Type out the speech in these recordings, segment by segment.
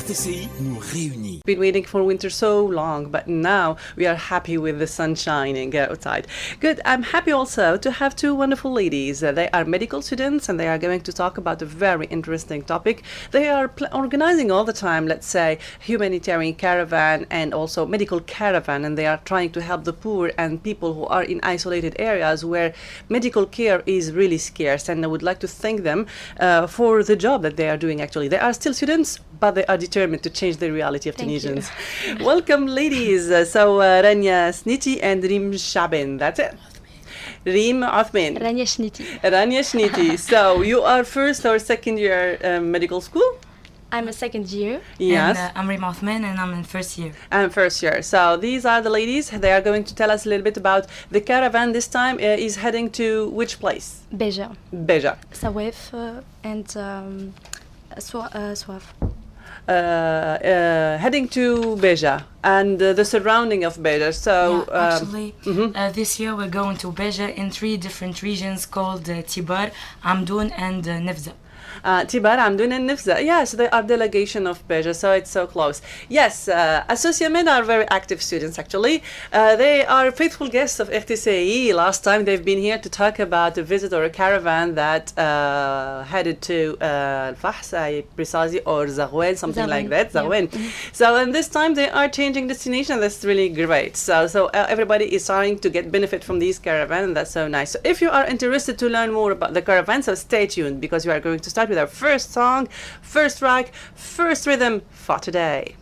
RTCI nous réunit. Been waiting for winter so long, but now we are happy with the sun shining outside. Good. I'm happy also to have two wonderful ladies. They are medical students and they are going to talk about a very interesting topic. They are organizing all the time, let's say, humanitarian caravan and also medical caravan, and they are trying to help the poor and people who are in isolated areas where medical care is really scarce. And I would like to thank them for the job that they are doing. Actually, they are still students, but they are determined to change the reality of Tunisians. Welcome, ladies. So Rania Sniti and Rim Shaben. That's it. Rim Othman. Rania Shniti. Rania Shniti. So you are first or second year medical school? I'm a second year. Yes. And I'm Rim Othman and I'm in first year. And first year. So these are the ladies. They are going to tell us a little bit about the caravan. This time is heading to which place? Beja. Beja. Sawef and Soif. Heading to Beja and the surrounding of Beja. So actually, this year we're going to Beja in 3 different regions called Tibar, Amdoun, and Nefza. Tibar, Amdoun and Nefza. Yes, they are delegation of Beja, so it's so close. Yes, Soussia men are very active students actually. They are faithful guests of RTCI. Last time they've been here to talk about a visit or a caravan that headed to Al-Fahs, precisely, or Zaghouel, something like that. Zaghouel. Yeah. So, and this time they are changing destination. That's really great. So everybody is starting to get benefit from these caravans, and that's so nice. So if you are interested to learn more about the caravan, so stay tuned because we are going to start with our first song, first track, first rhythm for today.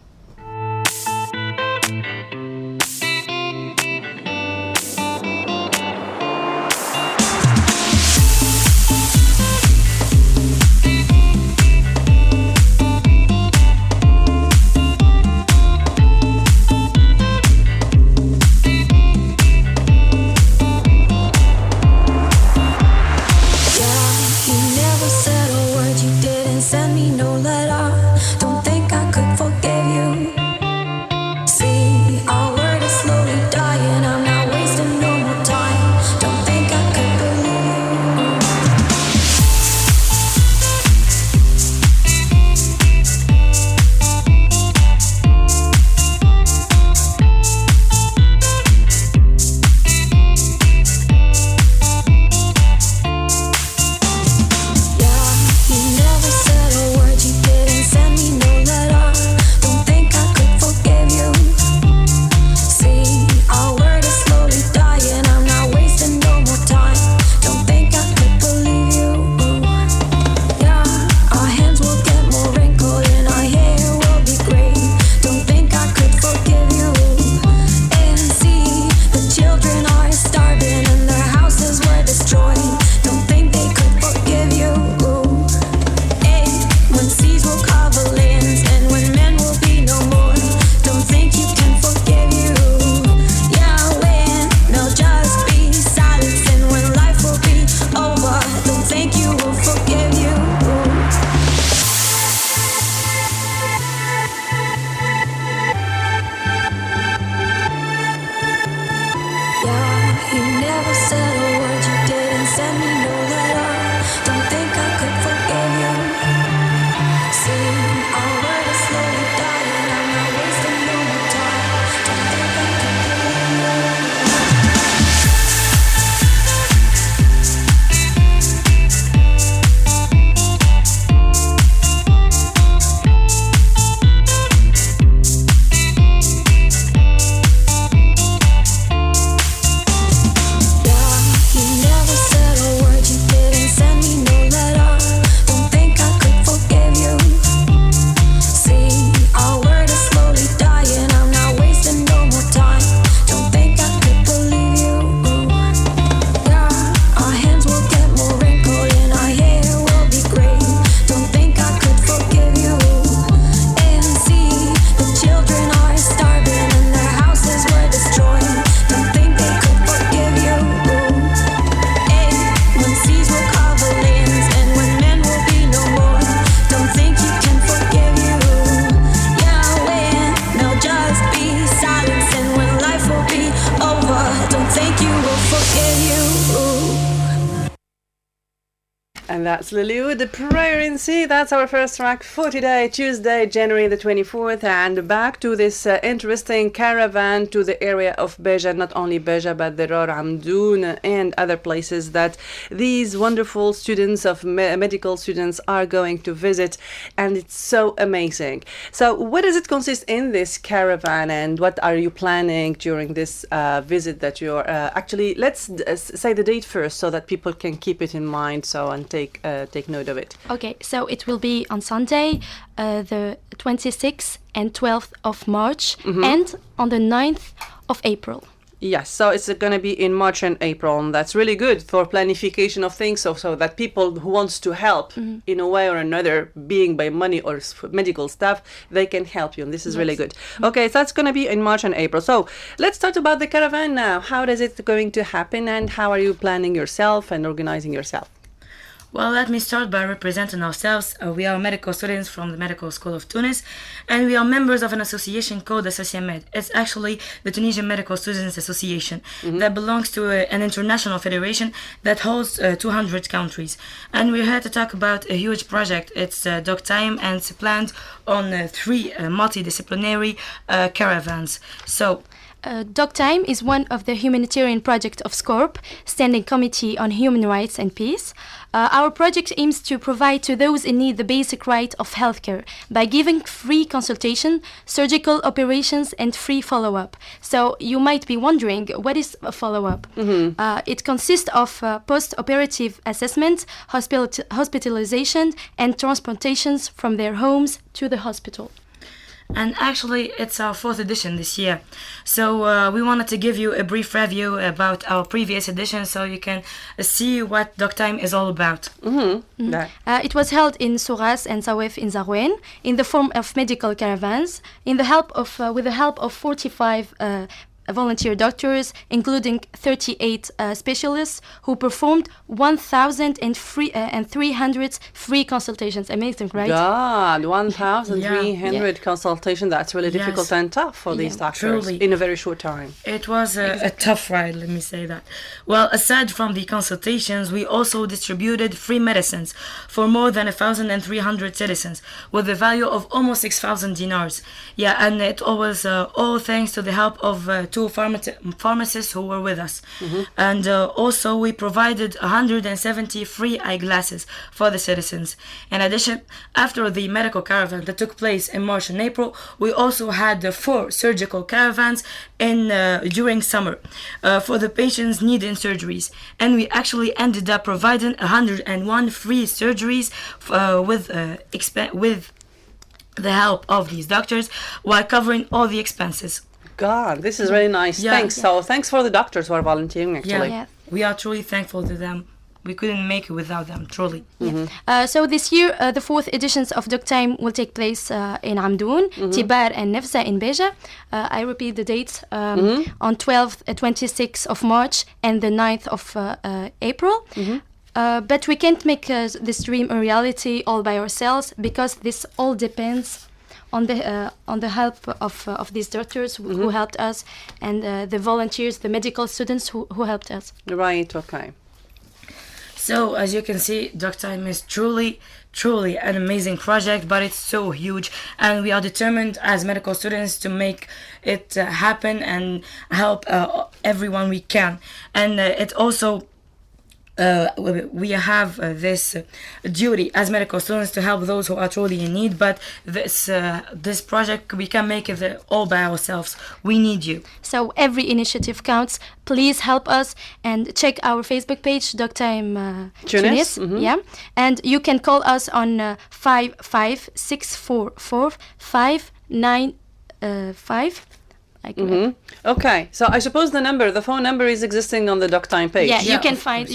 Send me no letter. Don't think I could forgive you. That's Lilu, the prayer in C. That's our first track for today, Tuesday, January the 24th. And back to this interesting caravan to the area of Beja. Not only Beja, but there are Amdoun and other places that these wonderful students of medical students are going to visit. And it's so amazing. So what does it consist in this caravan, and what are you planning during this visit that you're actually, let's say the date first so that people can keep it in mind and take note of it. Okay, so it will be on Sunday, the 26th and 12th of March, and on the 9th of April. Yes, so it's going to be in March and April, and that's really good for planification of things, so that people who wants to help in a way or another, being by money or medical staff, they can help you, and this is really good. Okay, so that's going to be in March and April. So let's talk about the caravan now. How is it going to happen, and how are you planning yourself and organizing yourself? Well, let me start by representing ourselves. We are medical students from the Medical School of Tunis, and we are members of an association called the Soussia Med. It's actually the Tunisian Medical Students Association that belongs to an international federation that holds 200 countries. And we're here to talk about a huge project. It's Doc Time, and it's planned on 3 multidisciplinary caravans. So, Doc Time is one of the humanitarian projects of SCORP, Standing Committee on Human Rights and Peace. Our project aims to provide to those in need the basic right of healthcare by giving free consultation, surgical operations, and free follow-up. So you might be wondering, what is a follow-up? It consists of post-operative assessment, hospitalization, and transportations from their homes to the hospital. And actually, it's our 4th edition this year. So we wanted to give you a brief review about our previous edition so you can see what Doc Time is all about. It was held in Souras and Sawef in Zarouane in the form of medical caravans with the help of 45 volunteer doctors, including 38 specialists who performed 1,300 free consultations. Amazing, right? God, 1,300 consultations. That's really difficult and tough for these doctors in a very short time. It was a tough ride, let me say that. Well, aside from the consultations, we also distributed free medicines for more than 1,300 citizens with a value of almost 6,000 dinars. Yeah, and it was all thanks to the help of 2 pharmacists who were with us. And also we provided 170 free eyeglasses for the citizens. In addition, after the medical caravan that took place in March and April, we also had 4 surgical caravans during summer for the patients needing surgeries. And we actually ended up providing 101 free surgeries with the help of these doctors while covering all the expenses. God, this is really nice. Thanks. So thanks for the doctors who are volunteering, actually. Yeah. We are truly thankful to them. We couldn't make it without them, truly. So this year, the 4th editions of Doc Time will take place in Amdoun, Tibar, and Nefza in Beja. I repeat the dates, on 12th, 26th of March and the 9th of April. But we can't make this dream a reality all by ourselves, because this all depends on the help of these doctors who helped us, and the volunteers, the medical students who helped us. Right, okay. So, as you can see, Doc Time is truly an amazing project, but it's so huge, and we are determined as medical students to make it happen and help everyone we can. And it also we have this duty as medical students to help those who are truly in need, but this project, we can make it all by ourselves. We need you. So every initiative counts. Please help us, and check our Facebook page, Doc Time Tunis. Yeah, and you can call us on 55644 595. Okay, so I suppose the phone number is existing on the Doc Time page. Yeah, you can find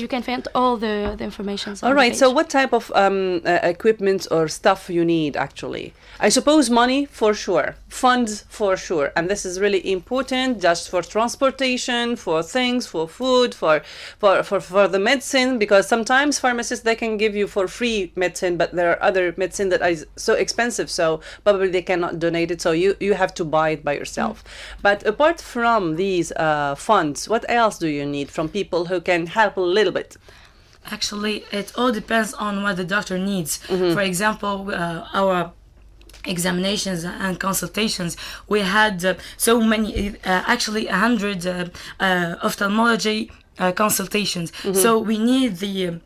all the information. All right, so what type of equipment or stuff you need, actually? I suppose money for sure, funds for sure, and this is really important, just for transportation, for things, for food, for the medicine, because sometimes pharmacists, they can give you for free medicine, but there are other medicine that is so expensive, so probably they cannot donate it, so you have to buy it by yourself. But apart from these funds, what else do you need from people who can help a little bit? Actually, it all depends on what the doctor needs. For example, our examinations and consultations, we had so many, actually 100 ophthalmology consultations. So we need the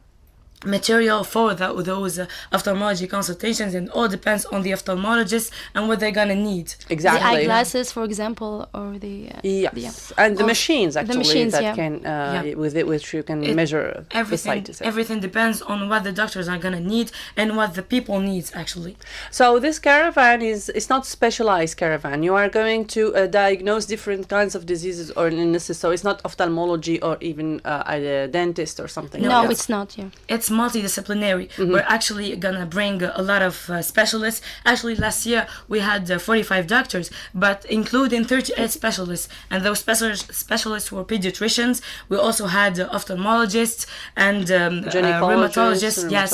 material for those ophthalmology consultations, and all depends on the ophthalmologist and what they're gonna need. Exactly. The eyeglasses, for example, or the Yes, and the machines actually machines, that yeah. can with which you can measure the sight. Everything depends on what the doctors are gonna need and what the people needs actually. So this caravan is not specialized caravan. You are going to diagnose different kinds of diseases or illnesses. So it's not ophthalmology or even a dentist or something. No, it's not. Yeah. It's multidisciplinary. We're actually gonna bring a lot of specialists. Actually, last year we had 45 doctors, but including 38 specialists, and those specialists were pediatricians. We also had ophthalmologists and rheumatologists. Yes,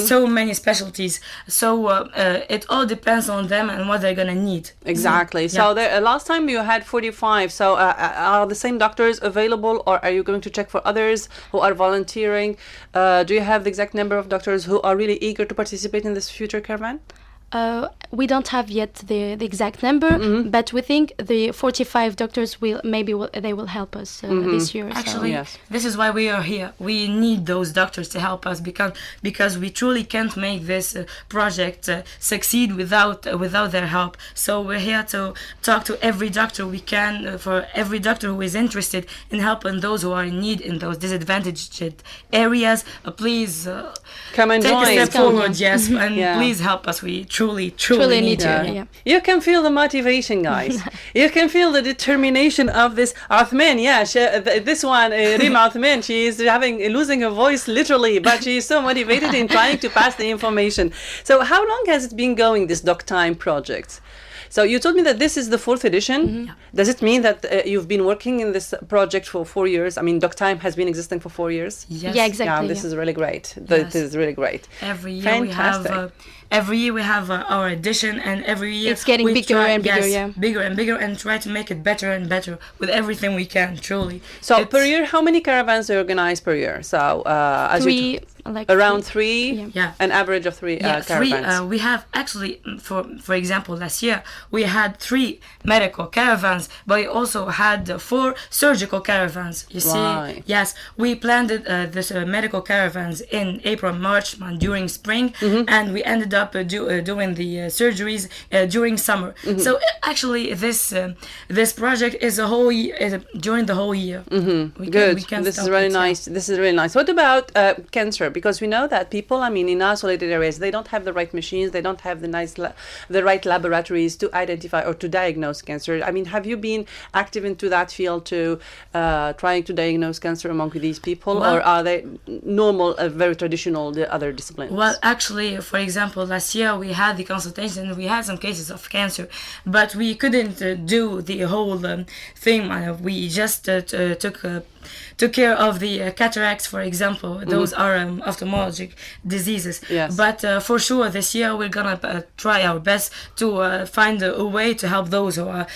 so many specialties. So it all depends on them and what they're gonna need. Exactly. So last time you had 45. So are the same doctors available, or are you going to check for others who are volunteering? Do you have the exact number of doctors who are really eager to participate in this future caravan? We don't have yet the exact number, but we think the 45 doctors they will help us this year. Actually, Yes. this is why we are here. We need those doctors to help us because we truly can't make this project succeed without their help. So we're here to talk to every doctor we can, for every doctor who is interested in helping those who are in need in those disadvantaged areas. Please Come and take join. a step forward, yes, and Yeah. please help us. We truly need to. to. Yeah. You can feel the motivation, guys. You can feel the determination of this Othman. Yeah, this one, Rima Othman, she is losing her voice literally, but she is so motivated in trying to pass the information. So how long has it been going, this Doc Time project? So you told me that this is the 4th edition. Does it mean that you've been working in this project for 4 years? I mean, Doc Time has been existing for 4 years. Yes. Yeah, exactly. Yeah, this is really great. Yes. This is really great. Every year Fantastic. we have our edition, and every year It's getting we bigger and bigger, yeah. bigger and bigger, and try to make it better and better with everything we can. Truly. So It's- per year, how many caravans are organized per year? So as you around 3, Yeah. an average of 3 Yeah, caravans. we have actually, for example, last year we had 3 medical caravans, but we also had 4 surgical caravans. You see, Right. yes, we planned this medical caravans in April, March, during spring, and we ended up doing the surgeries during summer. So actually, this project is during the whole year. Good. This is really nice. This is really nice. What about cancer? Because we know that people, I mean, in isolated areas, they don't have the right machines, they don't have the right laboratories to identify or to diagnose cancer. I mean, have you been active into that field to trying to diagnose cancer among these people, or are they normal, very traditional, the other disciplines? Well, actually, for example, last year we had the consultation, we had some cases of cancer, but we couldn't do the whole thing. We just took care of the cataracts, for example. Those are ophthalmologic diseases. Yes. But for sure, this year we're gonna try our best to find a way to help those who are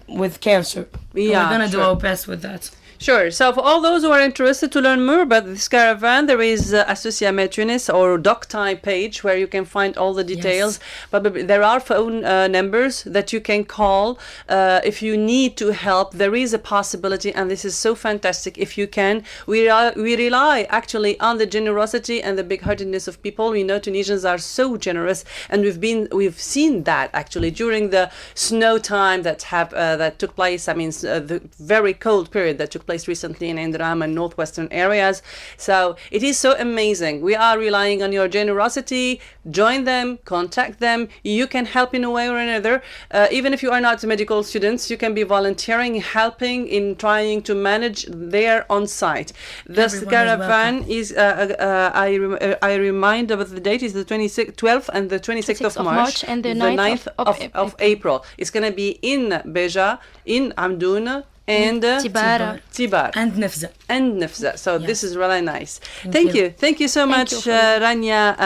with cancer. Yeah, we're gonna do sure. our best with that. Sure. So for all those who are interested to learn more about this caravan, there is a Soussia Tunis or Doc Time page where you can find all the details. But there are phone numbers that you can call if you need to help. There is a possibility, and this is so fantastic. If you can, we rely actually on the generosity and the big-heartedness of people. We know Tunisians are so generous, and we've seen that actually during the snow time that took place. I mean, the very cold period that took place recently in Indram and northwestern areas. So it is so amazing. We are relying on your generosity. Join them, contact them. You can help in a way or another. Even if you are not medical students, you can be volunteering, helping in trying to manage there on site. This Everyone caravan is, I remind of the date is the 12th and the 26th of March and the 9th of April. It's going to be in Beja, in Amdoun, and Tibara. Tibar. And Nefza. And Nefza. So Yes. this is really nice. Thank you. Thank you so much, you for Rania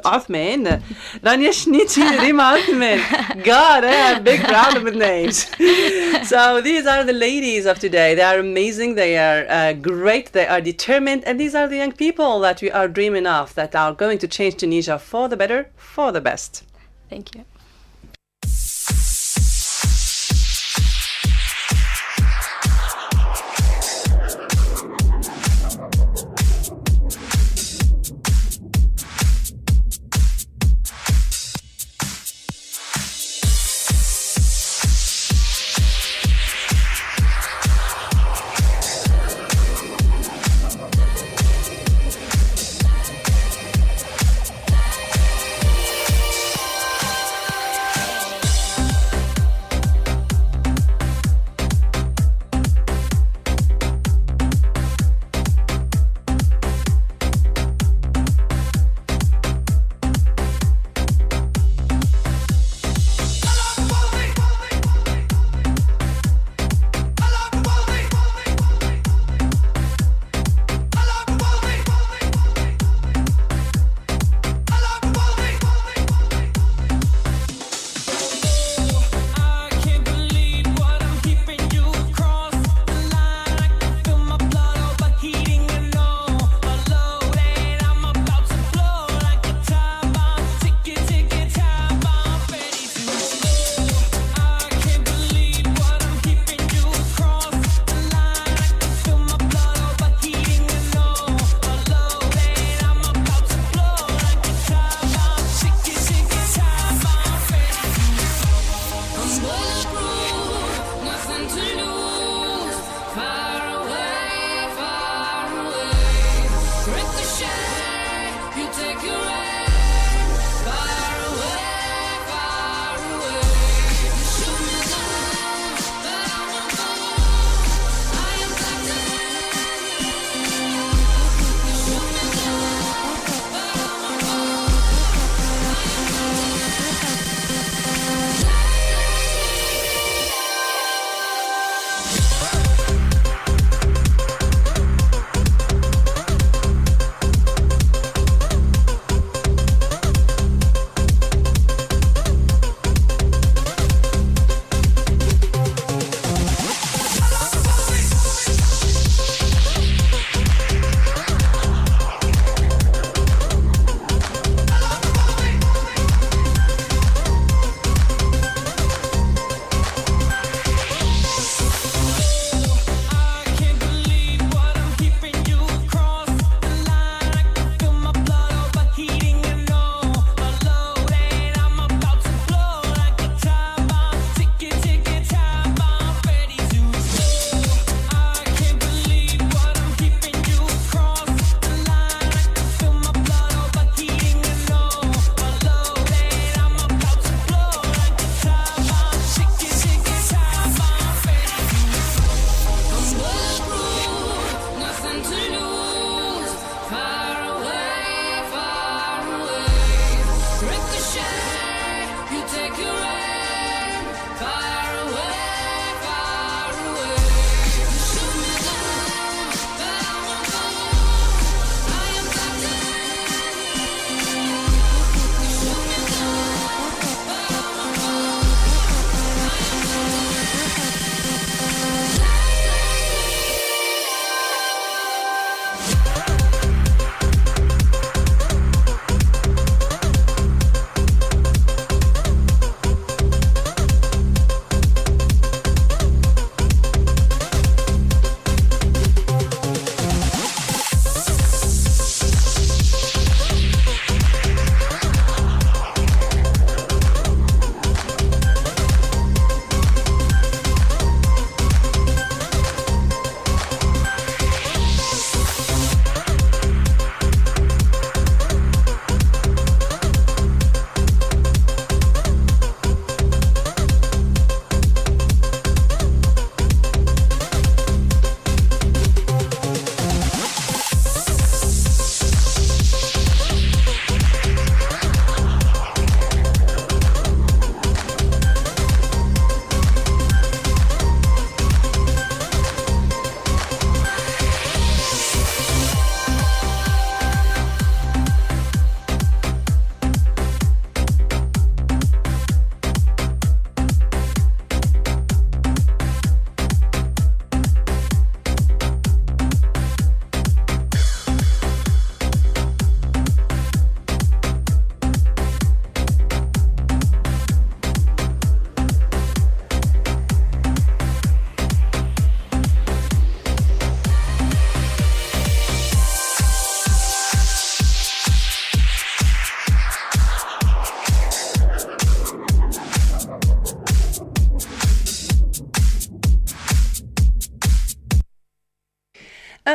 Othman. Rania Schnitty, Rima Othman. God, I have a big problem with names. So these are the ladies of today. They are amazing. They are great. They are determined. And these are the young people that we are dreaming of, that are going to change Tunisia for the better, for the best. Thank you.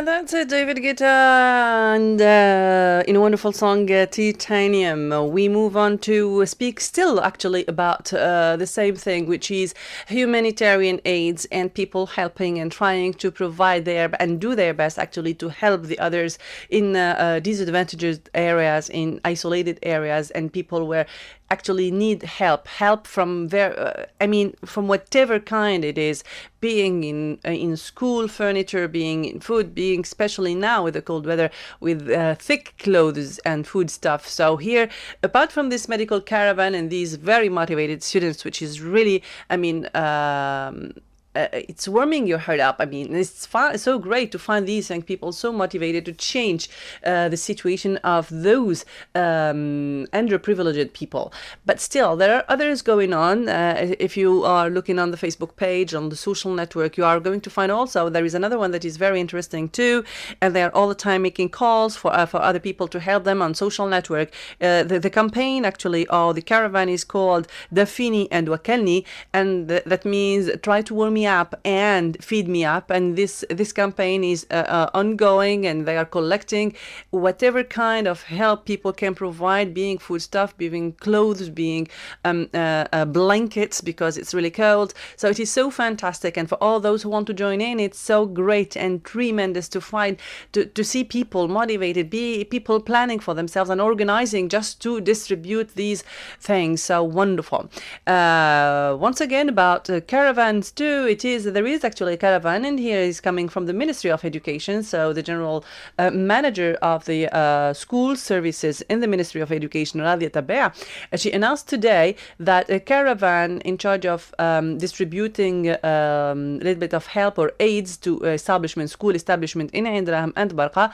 And that's it, David Guetta, and in a wonderful song, Titanium. We move on to speak still actually about the same thing, which is humanitarian aids and people helping and trying to provide their and do their best actually to help the others in disadvantaged areas, in isolated areas, and people where actually need help from their from whatever kind it is, being in school furniture, being in food, being especially now with the cold weather with thick clothes and food stuff. So here, apart from this medical caravan and these very motivated students, which is really it's warming your heart up. I mean, it's so great to find these young people so motivated to change the situation of those underprivileged people. But still, there are others going on. If you are looking on the Facebook page, on the social network, you are going to find also there is another one that is very interesting too, and they are all the time making calls for other people to help them on social network. The campaign actually, or the caravan, is called Dafini and Wakalni, and that means try to warm me up and feed me up. And this campaign is ongoing, and they are collecting whatever kind of help people can provide, being foodstuff, being clothes, being blankets, because it's really cold. So it is so fantastic, and for all those who want to join in, it's so great and tremendous to find to see people motivated, people planning for themselves and organizing just to distribute these things. So wonderful. Once again, about caravans too, there is actually a caravan, and here is coming from the Ministry of Education. So the general manager of the school services in the Ministry of Education, Radia Tabea, she announced today that a caravan in charge of distributing a little bit of help or aids to school establishment in Ain Draham and Barqa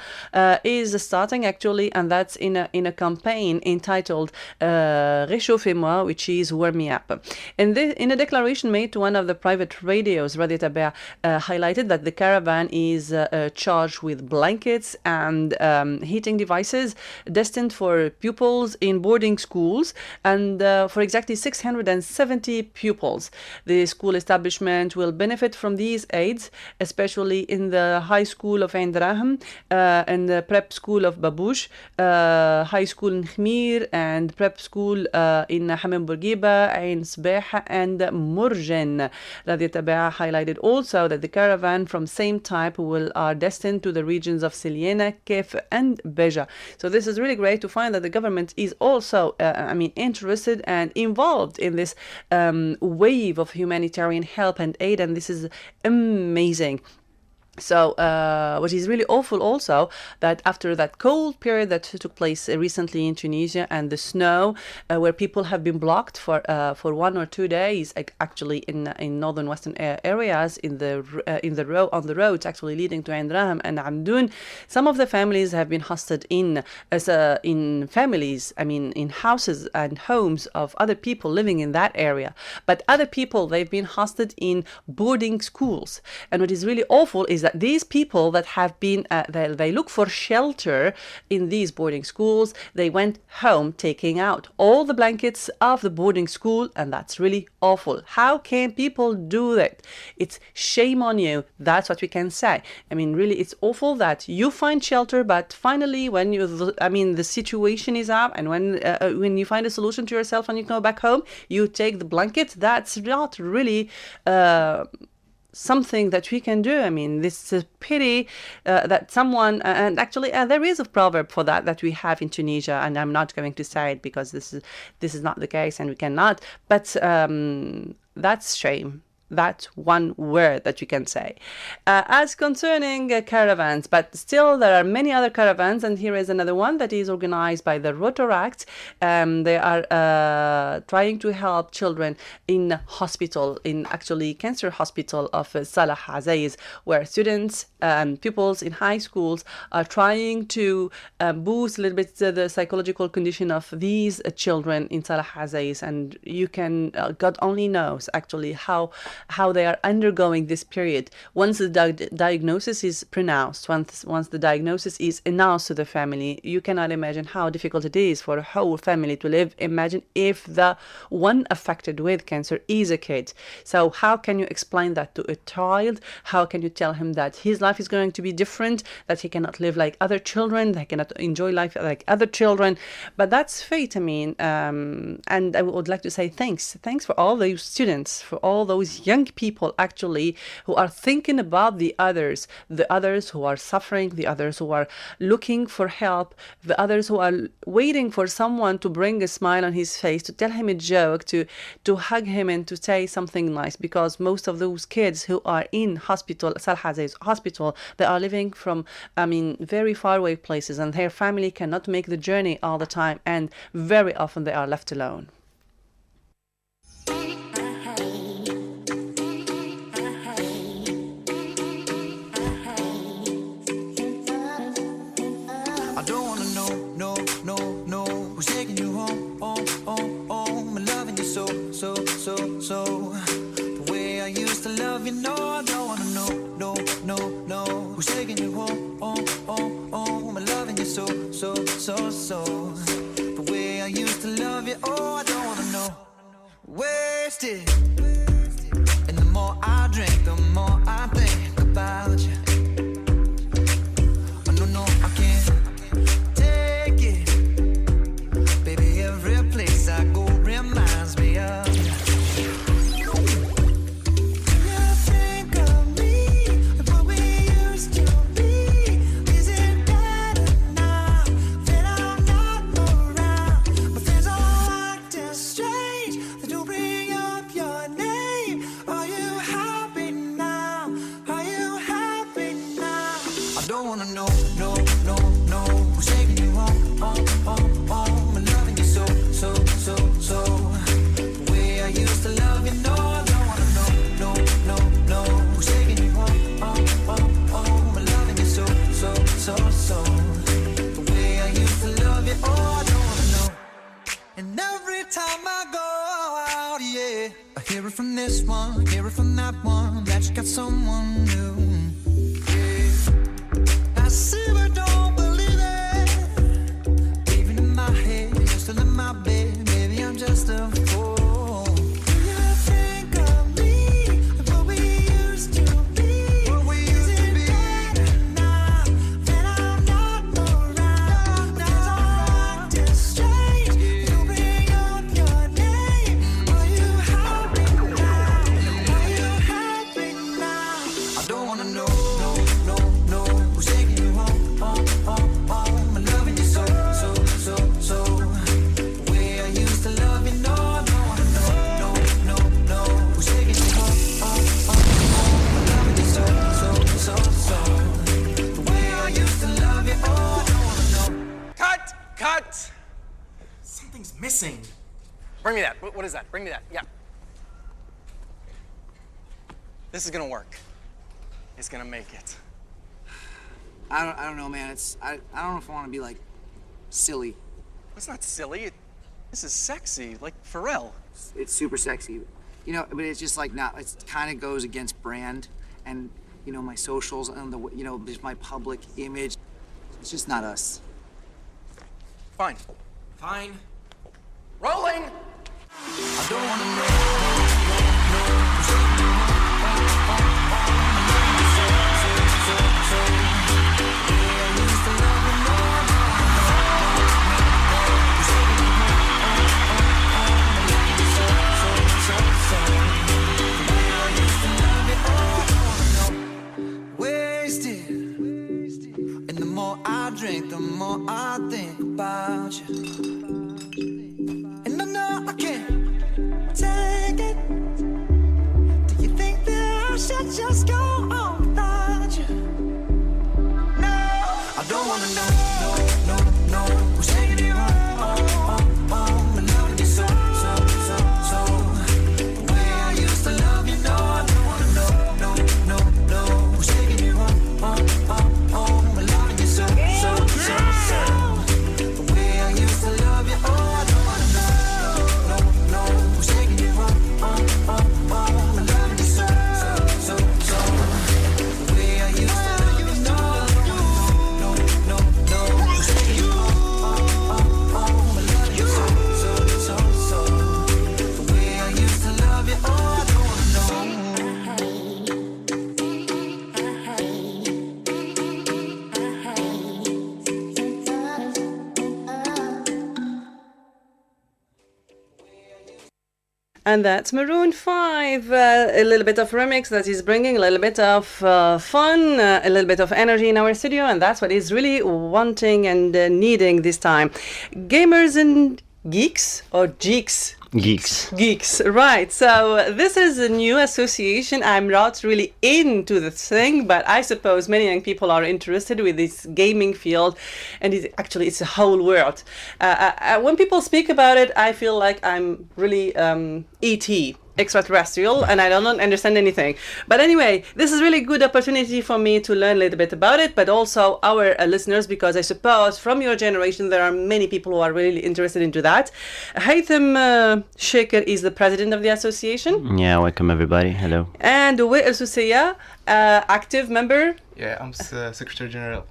is starting actually, and that's in a campaign entitled Réchauffez-moi, which is Warm Me Up. In a declaration made to one of the private radios, Radia Tabea highlighted that the caravan is charged with blankets and heating devices destined for pupils in boarding schools, and for exactly 670 pupils. The school establishment will benefit from these aids, especially in the high school of Ain Draham and the prep school of Babouche, high school in Khmir, and prep school in Hamam Bourguiba, Ain Sbeha, and Murjan. Radia Tabea highlighted also that the caravan from same type are destined to the regions of Siliena, Kef, and Beja. So this is really great to find that the government is also, interested and involved in this wave of humanitarian help and aid, and this is amazing. So what is really awful also, that after that cold period that took place recently in Tunisia, and the snow where people have been blocked for 1 or 2 days, actually in northern western areas on the roads actually leading to Ain Draham and Amdoun, some of the families have been hosted in houses and homes of other people living in that area. But other people, they've been hosted in boarding schools. And what is really awful is that these people that have been, they look for shelter in these boarding schools, they went home taking out all the blankets of the boarding school, and that's really awful. How can people do that? It's shame on you. That's what we can say. I mean, really, it's awful that you find shelter, but finally, when the situation is up, and when you find a solution to yourself and you go back home, you take the blanket. That's not really something that we can do. I mean, this is a pity that someone, and actually there is a proverb for that we have in Tunisia, and I'm not going to say it because this is not the case and we cannot, but that's shame. That's one word that you can say. As concerning caravans, but still there are many other caravans, and here is another one that is organized by the Rotaract. They are trying to help children in hospital, in actually cancer hospital of Salah Aziz, where students and pupils in high schools are trying to boost a little bit the psychological condition of these children in Salah Aziz. And you can, God only knows actually how how they are undergoing this period. Once the diagnosis is pronounced, once the diagnosis is announced to the family, you cannot imagine how difficult it is for a whole family to live. Imagine if the one affected with cancer is a kid. So how can you explain that to a child? How can you tell him that his life is going to be different, that he cannot live like other children, that he cannot enjoy life like other children? But that's fate, I mean. And I would like to say thanks for all those students, for all those young people actually who are thinking about the others who are suffering, the others who are looking for help, the others who are waiting for someone to bring a smile on his face, to tell him a joke, to hug him and to say something nice. Because most of those kids who are in hospital, Salhaze's hospital, they are living from, very far away places, and their family cannot make the journey all the time, and very often they are left alone. I don't wanna know who's taking you home, and loving you so. The way I used to love you, no, I don't wanna know who's taking you home, and loving you so. The way I used to love you, oh, I don't wanna know. Wasted, and the more I drink, the more I think about you. No, I can't take it. Baby, every place I go reminds me of you. You think of me, what we used to be. Is it better now that I'm not around? My friends all acting strange, they don't bring up your name. Are you happy now? Are you happy now? I don't wanna know who's taking you home, and loving you so. The way I used to love you, no, I don't wanna know who's taking you home, and loving you so. The way I used to love you, oh, I don't wanna know. And every time I go out, yeah, I hear it from this one, hear it from that one, that you got someone new. I see but don't believe it. Even in my head, you're still in my bed. Maybe I'm just a fool. Do you think of me, what we used to be? Is it better now that I'm not around? Because I'm acting strange, you bring up your name. Are you happy now? Are you happy now? I don't wanna know who's taking you home, and loving you so. The way I used to love you, no, I don't wanna know who's taking you home, and loving you so. The way I used to love you, oh, I don't wanna know. Cut! Something's missing. Bring me that. What is that? Bring me that. Yeah. This is gonna work. It's gonna make it. I don't know, man. I don't know if I want to be like silly. It's not silly. This is sexy, like Pharrell. It's super sexy, but it's just like not. It kind of goes against brand and my socials and just my public image. It's just not us. Fine. Rolling. I don't wanna know who's taking you wasted, and the more I drink, the more I think about you. And I know I can't take And that's Maroon 5, a little bit of remix that is bringing a little bit of fun, a little bit of energy in our studio, and that's what is really wanting and needing this time. Gamers and Geeks, or Geeks? Geeks. Geeks, right. So this is a new association. I'm not really into the thing, but I suppose many young people are interested with this gaming field, and it's a whole world. When people speak about it, I feel like I'm really ET. Extraterrestrial, and I don't understand anything. But anyway, this is really good opportunity for me to learn a little bit about it, but also our listeners, because I suppose from your generation there are many people who are really interested into that. Haythem Chaker is the president of the association. Yeah, welcome everybody. Hello. And Soussia, active member. Yeah, I'm Secretary General.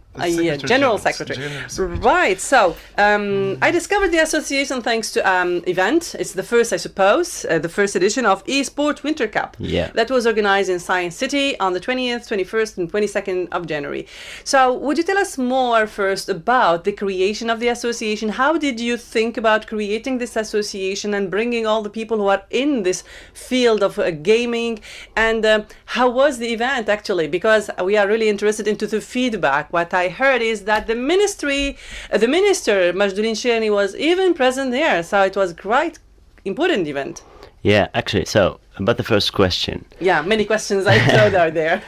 General Secretary. Right. So I discovered the association thanks to event. It's the first, I suppose, the first edition of eSport Winter Cup. Yeah. That was organized in Science City on the 20th, 21st, and 22nd of January. So would you tell us more first about the creation of the association? How did you think about creating this association and bringing all the people who are in this field of gaming? And how was the event actually? Because we are really interested into the feedback. What I heard is that the minister Majdoulin Cherni was even present there, so it was quite important event. Yeah, actually, so about the first question. Yeah, many questions I thought are there.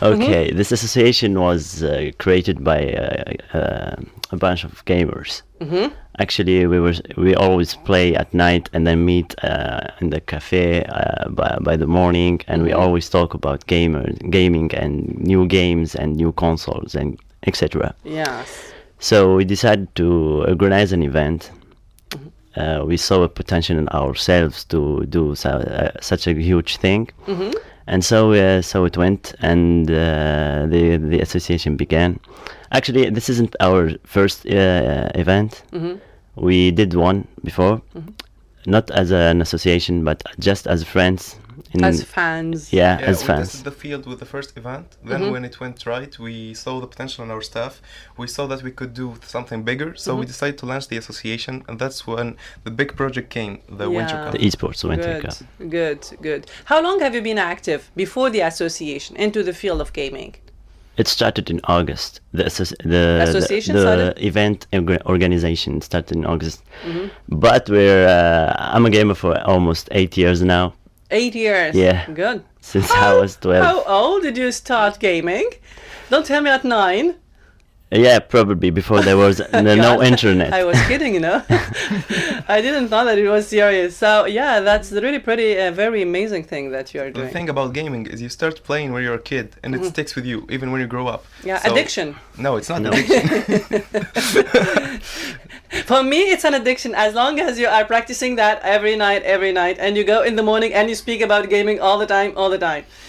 Okay, this association was created by a bunch of gamers. Actually, we always play at night and then meet in the cafe by the morning, and we always talk about gaming and new games and new consoles and etc. Yes. So we decided to organize an event. We saw a potential in ourselves to do such a huge thing, and so it went, and the association began. Actually, this isn't our first event. We did one before, not as an association, but just as friends. As fans. Yeah, Yeah, as we fans. tested the field with the first event. Then when it went right, we saw the potential in our staff. We saw that we could do something bigger, so we decided to launch the association, and that's when the big project came, the Winter Cup. The esports Winter Cup. Good. How long have you been active before the association into the field of gaming? It started in August. The association the started? event organization started in August. But I'm a gamer for almost 8 years now. 8 years. Yeah. Good. Since I was 12. How old did you start gaming? Don't tell me at 9. Yeah, probably before there was no internet. I was kidding, you know. I didn't know that it was serious. So yeah, that's really pretty, very amazing thing that you are doing. The thing about gaming is you start playing when you're a kid, and it sticks with you even when you grow up. Yeah, So- addiction. No, it's not addiction. For me, it's an addiction. As long as you are practicing that every night, and you go in the morning and you speak about gaming all the time.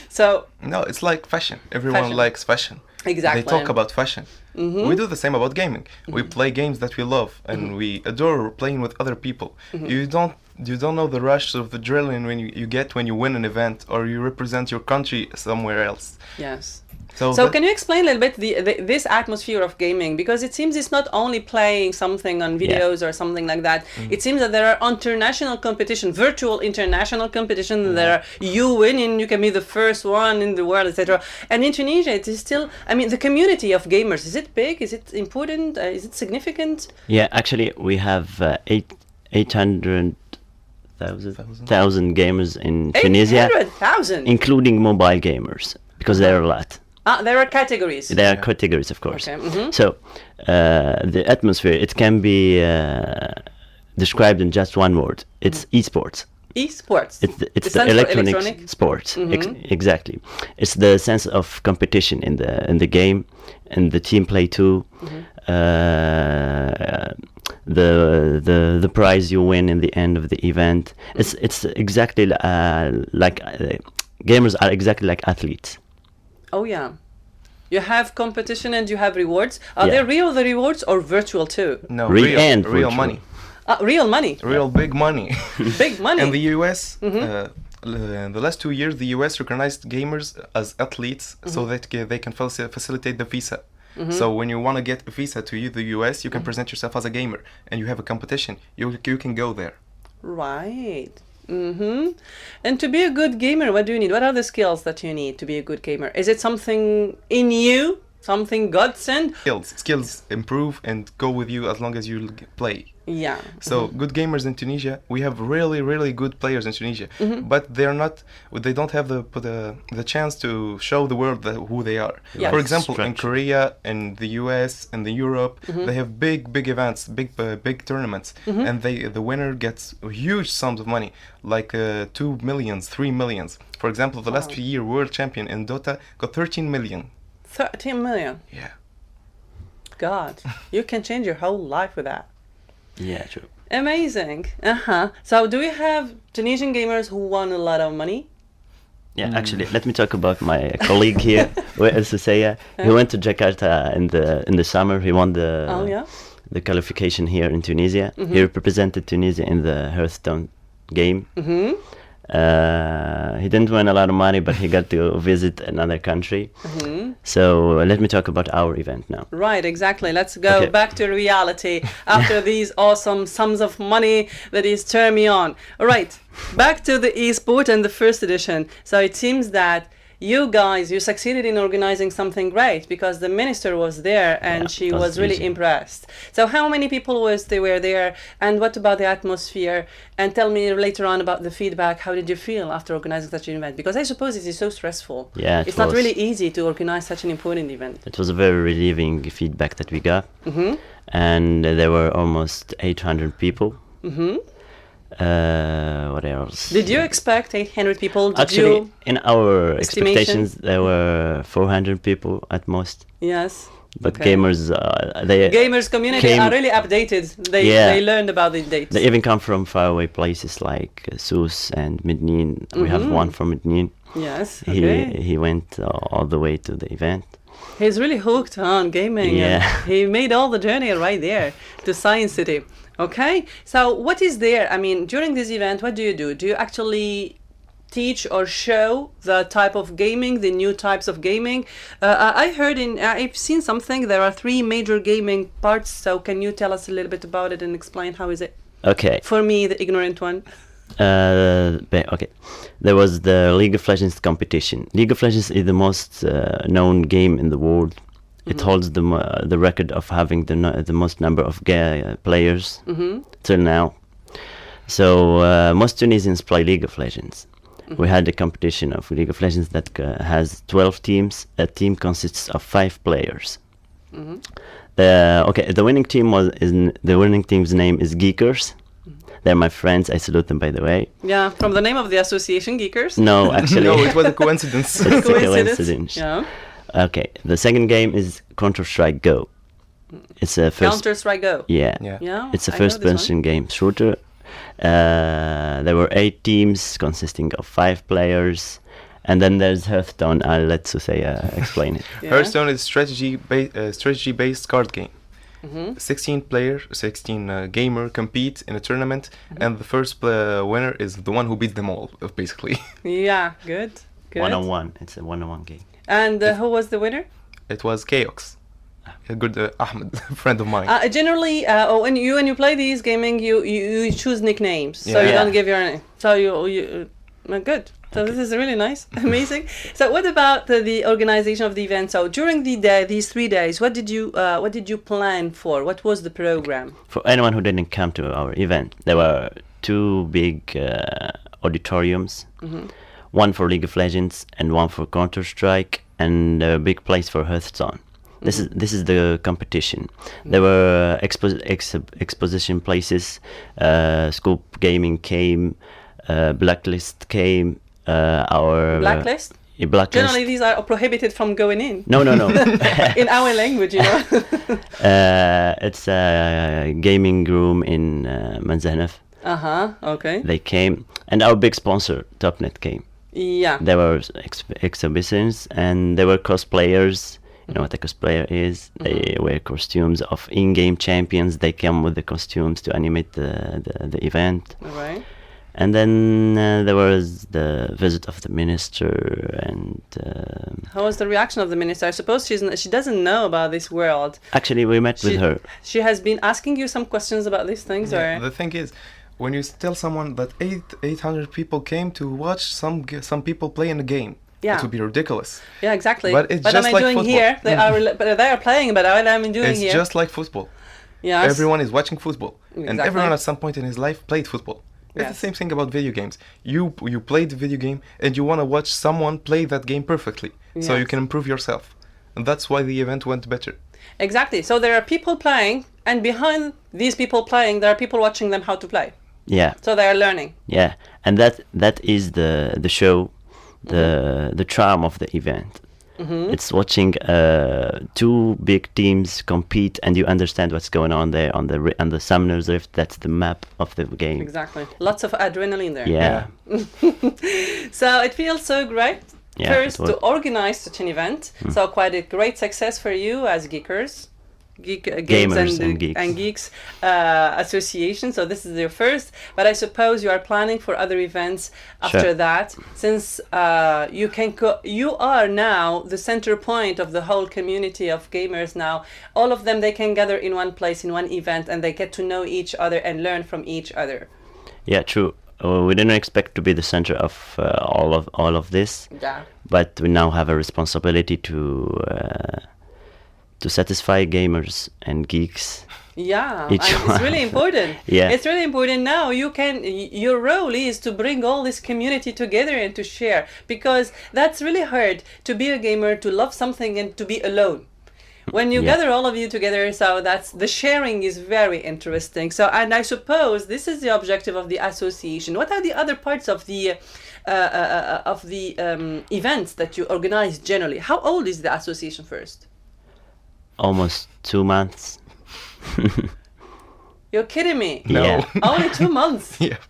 So No, it's like fashion. Everyone Fashion. likes fashion. exactly. They talk about fashion. We do the same about gaming. We play games that we love, and we adore playing with other people. You don't know the rush of the adrenaline when you get when you win an event or you represent your country somewhere else. Yes. So, So that- can you explain a little bit this atmosphere of gaming? Because it seems it's not only playing something on videos or something like that. It seems that there are international competition, virtual international competition. There are, you win and you can be the first one in the world, etc. And in Tunisia, it is still, I mean, the community of gamers, is it big? Is it important? Is it significant? Yeah, actually, we have 800,000 gamers in Tunisia, 800,000? including mobile gamers, because there are a lot. There are categories. There are categories, of course. Okay. So the atmosphere, it can be described in just one word. It's esports. Esports. It's the stands for electronic sports. Exactly. It's the sense of competition in the game, and the team play too. The prize you win in the end of the event. It's exactly like gamers are exactly like athletes. Oh yeah. You have competition and you have rewards. Are Yeah. they real the rewards or virtual too? no, Real and real virtual. money. Real money. Real big money. Big money. In the US, in the last 2 years, the US recognized gamers as athletes so that they can facilitate the visa. So when you want to get a visa to the US, you can present yourself as a gamer and you have a competition. You can go there. Right. And to be a good gamer, what do you need? What are the skills that you need to be a good gamer? Is it something in you? Something God sent? Skills improve and go with you as long as you play. Yeah. So good gamers in Tunisia, we have really, really good players in Tunisia, but they don't have the chance to show the world who they are. Yes. For example, in Structure. Korea, in the US, in the Europe, they have big events, big tournaments, and the winner gets huge sums of money, like 2 millions, 3 millions. For example, the last year world champion in Dota got 13 million. 13 million. Yeah. God, you can change your whole life with that. Yeah, true. Amazing. So do we have Tunisian gamers who won a lot of money? Yeah, actually, let me talk about my colleague here, Soussia. He went to Jakarta in the summer. He won the qualification here in Tunisia. He represented Tunisia in the Hearthstone game. He didn't win a lot of money, but he got to visit another country. So let me talk about our event now. Right, exactly. Let's go back to reality after these awesome sums of money that is turning me on. All right, back to the esport and the first edition. So it seems that you succeeded in organizing something great because the minister was there and she was really easy. impressed. So how many people were there, and what about the atmosphere? And tell me later on about the feedback. How did you feel after organizing such an event? Because I suppose it is so stressful. Yeah, it's not really easy to organize such an important event. It was a very relieving feedback that we got, and there were almost 800 people. What else? Did you expect 800 people? Actually, in our Estimation? expectations, there were 400 people at most. Yes. But Okay. gamers community are really updated. They learned about the dates. They even come from faraway places like Sousse and Medellin. We have one from Medellin. Yes. Okay. He went all the way to the event. He's really hooked on gaming. Yeah. And he made all the journey right there to Science City. Okay. So what is there? I mean, during this event, what do you do? Do you actually teach or show the type of gaming, the new types of gaming? I've seen something. There are 3 major gaming parts. So can you tell us a little bit about it and explain how is it? Okay. For me, the ignorant one. Okay. There was the League of Legends competition. League of Legends is the most known game in the world. It holds the record of having the most number of players till now. So most Tunisians play League of Legends. We had a competition of League of Legends that has 12 teams. A team consists of 5 players. The winning team's name is Geeks. They're my friends. I salute them, by the way. Yeah, from the name of the association, Geekers. No, actually. No, it was a coincidence. It's a coincidence. Yeah. Okay, the second game is Counter-Strike Go. It's a first. Counter-Strike Go. Yeah. Yeah. It's a I know this first-person game shooter. There were 8 teams consisting of 5 players, and then there's Hearthstone. I'll let Soussia explain it. Yeah. Hearthstone is strategy-based card game. 16 gamer compete in a tournament, and the first winner is the one who beats them all, basically. Yeah, good. One-on-one. It's a one-on-one game. And who was the winner? It was Chaos. A good Ahmed, a friend of mine. Generally, when you play these gaming, you choose nicknames, so you Yeah. don't give your name. So you good. So this is really nice, amazing. So what about the organization of the event? So during the day, these 3 days, what did you plan for? What was the program? For anyone who didn't come to our event, there were 2 big auditoriums. One for League of Legends and one for Counter-Strike, and a big place for Hearthstone. This is the competition. There were exposition places. Scoop Gaming came. Blacklist came. Our Blacklist? Blacklist. Generally, these are prohibited from going in. No. In our language, you know. It's a gaming room in Manzahnaf. Okay. They came, and our big sponsor, Topnet, came. Yeah. There were exhibitions, and there were cosplayers. You know what a cosplayer is? They wear costumes of in-game champions. They come with the costumes to animate the event. All right. And then there was the visit of the minister, and How was the reaction of the minister? I suppose she doesn't know about this world. actually we met with her. She has been asking you some questions about these things, Yeah, or the thing is, when you tell someone that 800 people came to watch some people play in a game, Yeah. it would be ridiculous. Yeah, exactly. But it's what just am I like doing football. here? They are playing, but what am I doing It's here? just like football. Yes. Everyone is watching football, and Exactly. everyone at some point in his life played football. It's Yes. the same thing about video games. You played the video game, and you want to watch someone play that game perfectly, so you Yes. can improve yourself. And that's why the event went better. Exactly. So there are people playing, and behind these people playing, there are people watching them how to play. Yeah, So they are learning. yeah, and that is the show, the charm of the event. It's watching two big teams compete, and you understand what's going on there on the Summoner's Rift. That's the map of the game. Exactly. Lots of adrenaline there. Yeah, So it feels so great. Yeah, First, it was. to organize such an event. So quite a great success for you as geekers. Games Gamers and Geeks. Association. So this is your first, but I suppose you are planning for other events after Sure. that, since you are now the center point of the whole community of gamers. Now all of them, they can gather in one place in one event, and they get to know each other and learn from each other. yeah, true. We didn't expect to be the center of all of this, Yeah. but we now have a responsibility to satisfy gamers and geeks. Yeah, Each and it's one. really important. Yeah. It's really important now. Your role is to bring all this community together and to share, because that's really hard to be a gamer, to love something and to be alone. When you Yeah. gather all of you together, so that's the sharing is very interesting. So, and I suppose this is the objective of the association. What are the other parts of the events that you organize generally? How old is the association first? Almost 2 months. You're kidding me? No. Yeah. Only 2 months. Yep.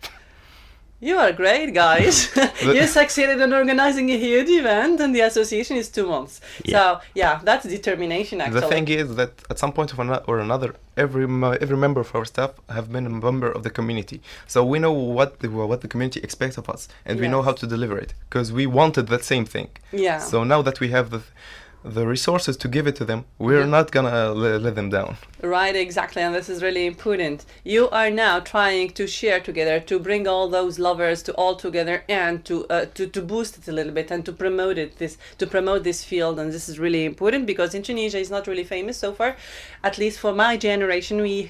You are great, guys. You succeeded in organizing a huge event, and the association is 2 months. Yeah. So, yeah, that's determination, actually. The thing is that at some point or another, every member of our staff have been a member of the community. So we know what the community expects of us, and we know Yes. how to deliver it, because we wanted that same thing. Yeah. So now that we have the resources to give it to them, we're not gonna let them down. Right, exactly, and this is really important. You are now trying to share together, to bring all those lovers to all together, and to boost it a little bit and to promote this field. And this is really important, because in Tunisia it's not really famous so far. At least for my generation, we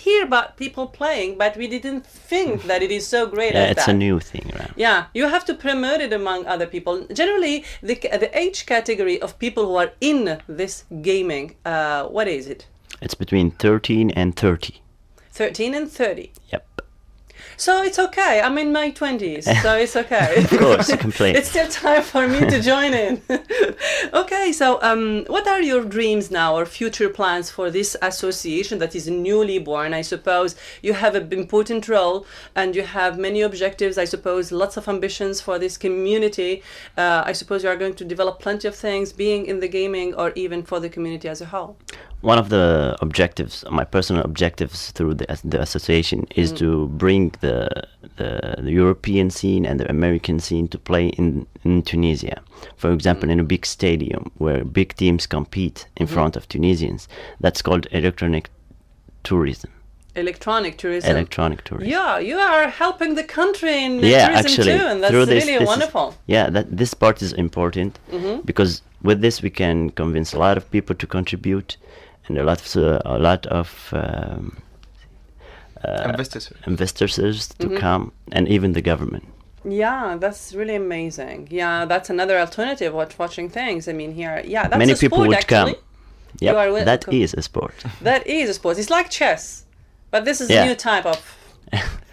hear about people playing, but we didn't think that it is so great. Yeah, as it's that. a new thing, right? Yeah, you have to promote it among other people. Generally, the age category of people who are in this gaming, what is it? It's between 13 and 30. 13 and 30. Yep. So it's okay. I'm in my 20s, so it's okay. Of course, you can play. It's still time for me to join in. Okay, so what are your dreams now or future plans for this association that is newly born? I suppose you have an important role and you have many objectives. I suppose lots of ambitions for this community. I suppose you are going to develop plenty of things, being in the gaming or even for the community as a whole. One of the objectives, my personal objectives through the association, is to bring the European scene and the American scene to play in Tunisia. For example, in a big stadium where big teams compete in front of Tunisians. That's called electronic tourism. Electronic tourism. Electronic tourism. Yeah, you are helping the country in Yeah, tourism actually, too, and that's through really this wonderful. This part is important because with this we can convince a lot of people to contribute, and a lot of investors to come, and even the government. Yeah, that's really amazing. Yeah, that's another alternative watching things. I mean, here, yeah, that's Many a people sport, would actually. come. Yep, that welcome. is a sport. That is a sport. It's like chess, but this is Yeah. a new type of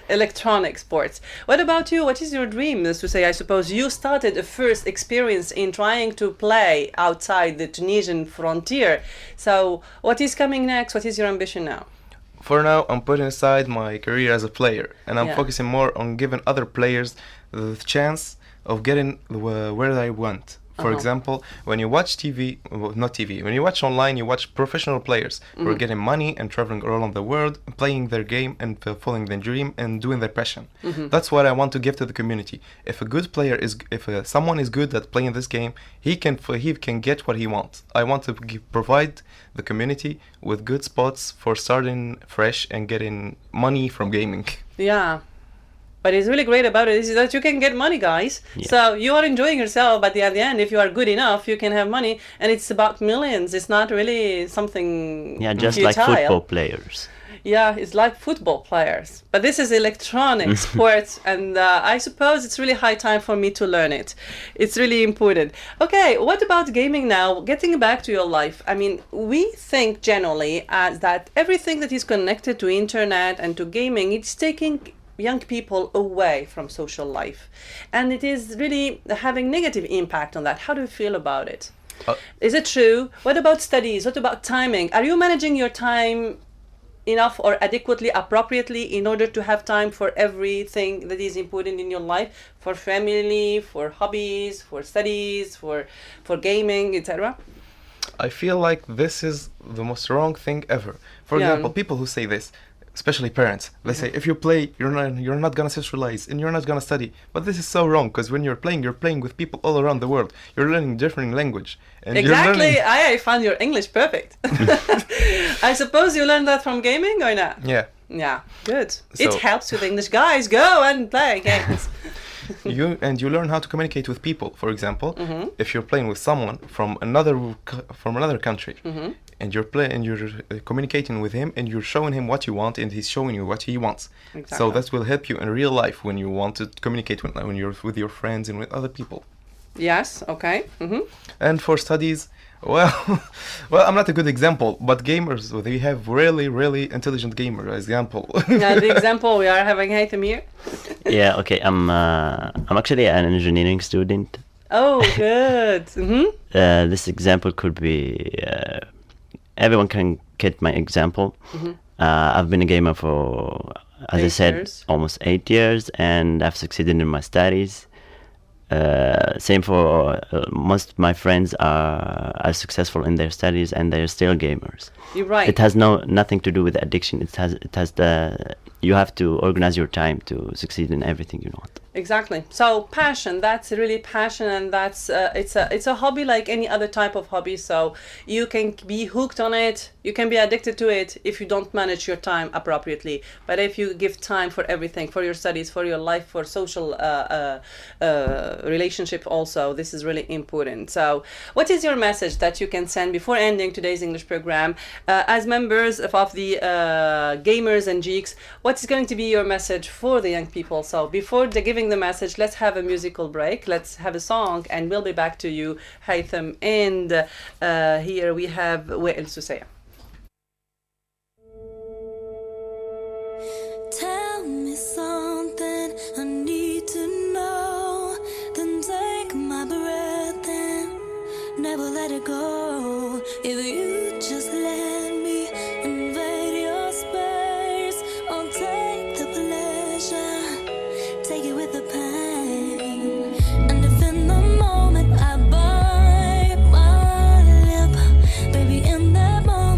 electronic sports. What about you? What is your dream? As to say, I suppose you started a first experience in trying to play outside the Tunisian frontier. So, what is coming next? What is your ambition now? For now, I'm putting aside my career as a player, and I'm Yeah. focusing more on giving other players the chance of getting where I want. For example, when you watch TV, well, not TV, when you watch online, you watch professional players who are getting money and traveling all around the world, playing their game and fulfilling their dream and doing their passion. That's what I want to give to the community. If a good player is, if someone is good at playing this game, he can get what he wants. I want to provide the community with good spots for starting fresh and getting money from gaming. Yeah. But it's really great about it is that you can get money, guys. Yeah. So you are enjoying yourself, but at the end, if you are good enough, you can have money. And it's about millions. It's not really something just futile. like football players. Yeah, it's like football players. But this is electronic sports, and I suppose it's really high time for me to learn it. It's really important. Okay, what about gaming now? Getting back to your life. I mean, we think generally as that everything that is connected to internet and to gaming, it's taking young people away from social life, and it is really having negative impact on that. How do you feel about it? Is it true? What about studies? What about timing? Are you managing your time enough or adequately, appropriately, in order to have time for everything that is important in your life, for family, for hobbies, for studies, for gaming, etc.? I feel like this is the most wrong thing ever. For example, people who say this, especially parents, they say if you play, you're not gonna socialize and you're not gonna study. But this is so wrong, because when you're playing with people all around the world. You're learning different language. And Exactly. I found your English perfect. I suppose you learned that from gaming or not? Yeah. Yeah, good. So- It helps with English. Guys, go and play games. you learn how to communicate with people. For example, if you're playing with someone from another country, and you're communicating with him, and you're showing him what you want, and he's showing you what he wants. Exactly. So that will help you in real life when you want to communicate when you're with your friends and with other people. Yes, okay. And for studies, well, I'm not a good example, but gamers, they have really intelligent gamer example. Now, the example we are having Haythem here. Yeah, okay. I'm actually an engineering student. Oh, good. This example could be everyone can get my example. I've been a gamer for, as I 8 said, years. almost 8 years, and I've succeeded in my studies. Same for most of my friends are successful in their studies, and they're still gamers. You're right. It has nothing to do with addiction. It has you have to organize your time to succeed in everything you want. Exactly. So passion, that's really passion, and that's it's a hobby like any other type of hobby. So you can be hooked on it, you can be addicted to it if you don't manage your time appropriately. But if you give time for everything, for your studies, for your life, for social relationship also, this is really important. So what is your message that you can send before ending today's English program as members of the Gamers and Geeks? What's going to be your message for the young people? So before giving the message, let's have a musical break, let's have a song, and we'll be back to you, Haythem. And here we have etWael Soussia. Tell me something I need to know, then take my breath and never let it go. If you just let me invade your space, I'll take the pleasure, take it with the pain. And if in the moment I bite my lip, baby, in that moment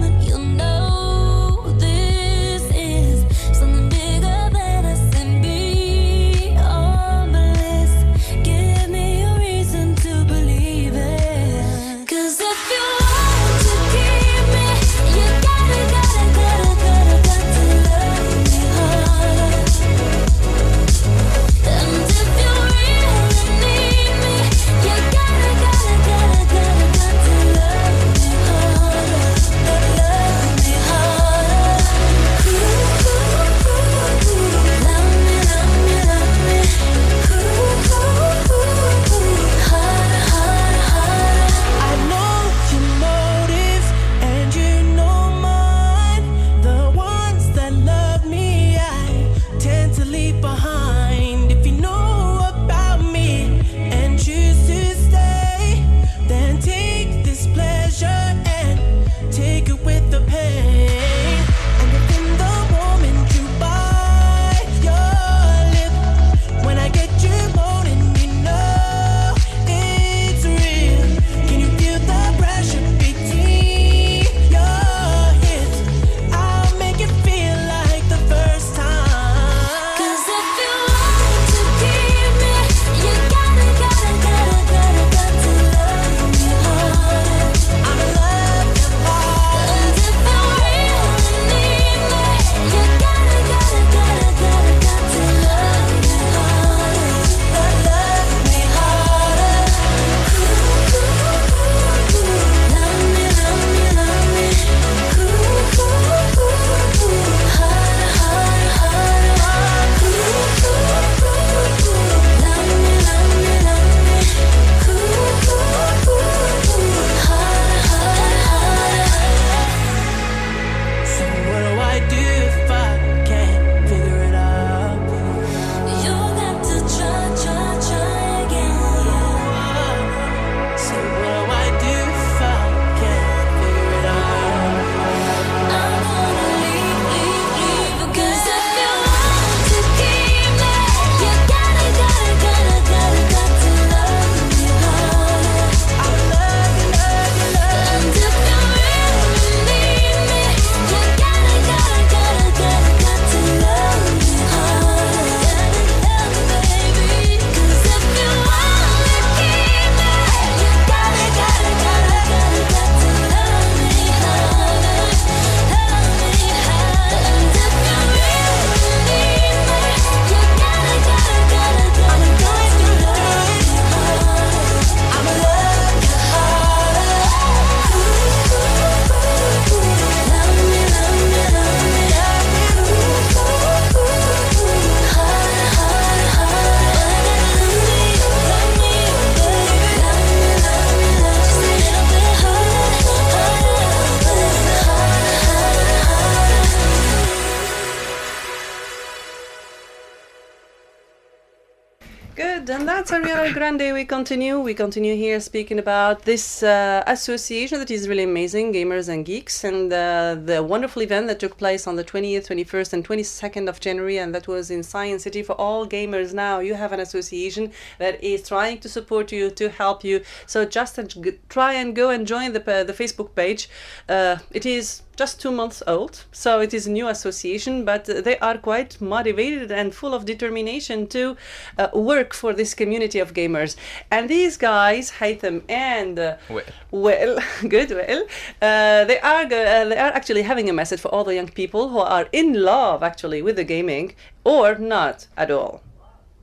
Good, and that's Ariana Grande. We continue here speaking about this association that is really amazing, Gamers and Geeks, and the wonderful event that took place on the 20th, 21st, and 22nd of January, and that was in Science City. For all gamers now, you have an association that is trying to support you, to help you. So just try and go and join the Facebook page. It is just 2 months old, so it is a new association, but they are quite motivated and full of determination to work for this community of gamers. And these guys, Haythem and Well, they are actually having a message for all the young people who are in love actually with the gaming or not at all.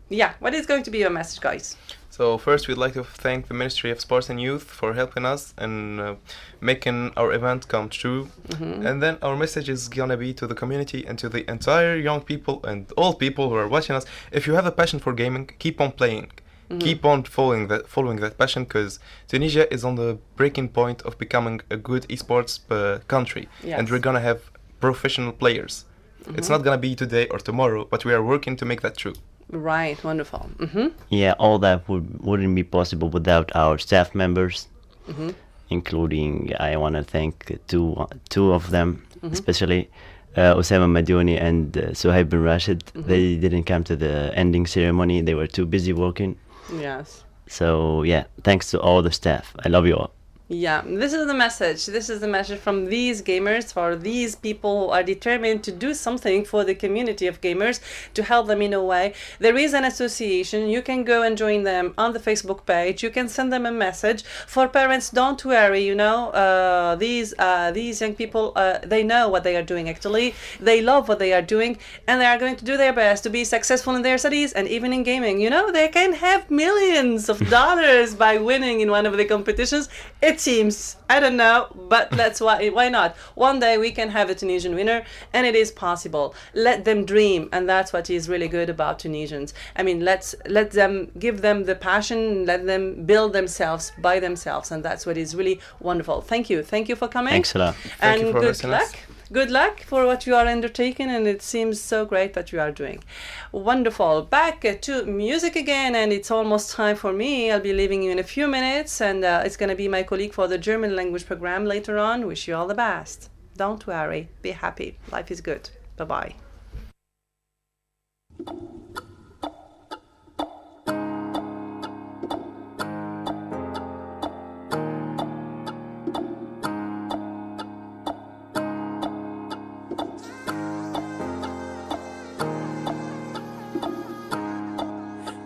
Yeah, what is going to be your message, guys? So first, we'd like to thank the Ministry of Sports and Youth for helping us and making our event come true. And then our message is gonna be to the community and to the entire young people and all people who are watching us. If you have a passion for gaming, keep on playing. Keep on following that passion, because Tunisia is on the breaking point of becoming a good esports country. Yes. And we're gonna have professional players. It's not gonna be today or tomorrow, but we are working to make that true. Right, wonderful. Yeah, all that wouldn't be possible without our staff members, including, I want to thank two of them, especially Osama Madouni and Suhaib bin Rashid. They didn't come to the ending ceremony. They were too busy working. Yes. So yeah, thanks to all the staff. I love you all. Yeah, this is the message. This is the message from these gamers, for these people who are determined to do something for the community of gamers, to help them in a way. There is an association. You can go and join them on the Facebook page. You can send them a message. For parents, don't worry, you know, these young people, they know what they are doing actually. They love what they are doing, and they are going to do their best to be successful in their studies and even in gaming. You know, they can have millions of dollars by winning in one of the competitions. It seems, I don't know, but that's why not? One day we can have a Tunisian winner, and it is possible. Let them dream, and that's what is really good about Tunisians. I mean, let them, give them the passion, let them build themselves by themselves, and that's what is really wonderful. Thank you for coming. Thanks a lot. Thank you And for good listening us. luck. Good luck for what you are undertaking, and it seems so great that you are doing. Wonderful. Back to music again, and it's almost time for me. I'll be leaving you in a few minutes, and it's going to be my colleague for the German language program later on. Wish you all the best. Don't worry. Be happy. Life is good. Bye-bye.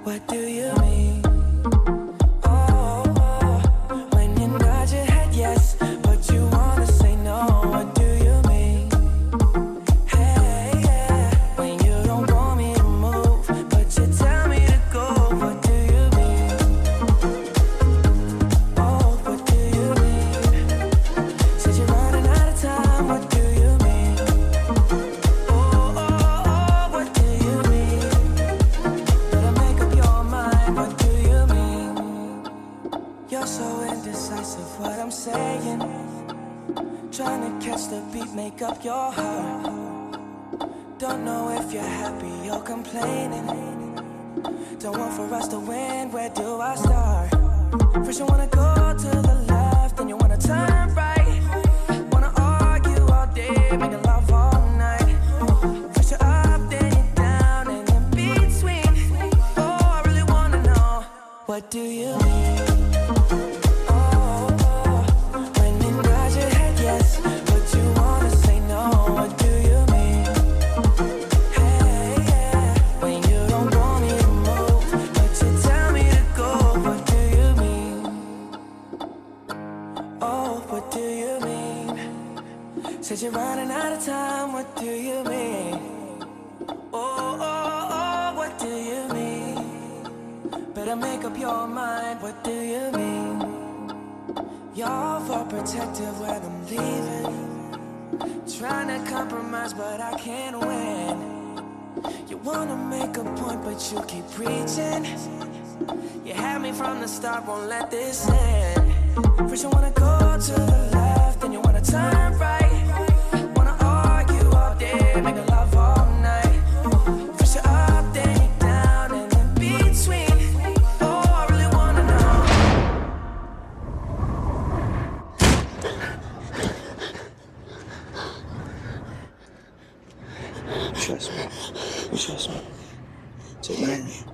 What do you mean? Oh, when you nod your head yes, but you wanna say no. What do you mean? Hey, yeah. When you don't want me to move, but you tell me to go. What do you mean? Oh, what do you mean? Said you're running out of time. What do you mean? Oh, what do you mean? Better make up your mind. What do you mean? You're so indecisive. What I'm saying, trying to catch the beat, make up your heart. Don't know if you're happy or complaining. Don't want for us to win. Where do I start? First you wanna go to the left, then you wanna turn right. Wanna argue all day, making love all night. First you're up, then you're down, and in between. Oh, I really wanna know, what do you mean? Oh, when you nod your head yes, but you wanna say no. What do you mean? Hey, yeah. When you don't want me to move, but you tell me to go. What do you mean? Oh, what do you mean? Said you're running out of time. What do you mean? Oh, what do you mean? Better make up your mind. What do you mean? You're overprotective when I'm leaving. Trying to compromise, but I can't win. You wanna make a point, but you keep preaching. You had me from the start, won't let this end. First you wanna go to the left, then you wanna turn right. Wanna argue all day, make love all night. First you're up, then you're down, and in between. Check it.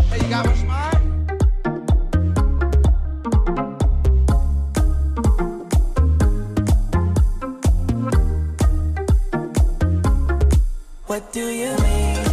Hey, you got one smart? What do you mean?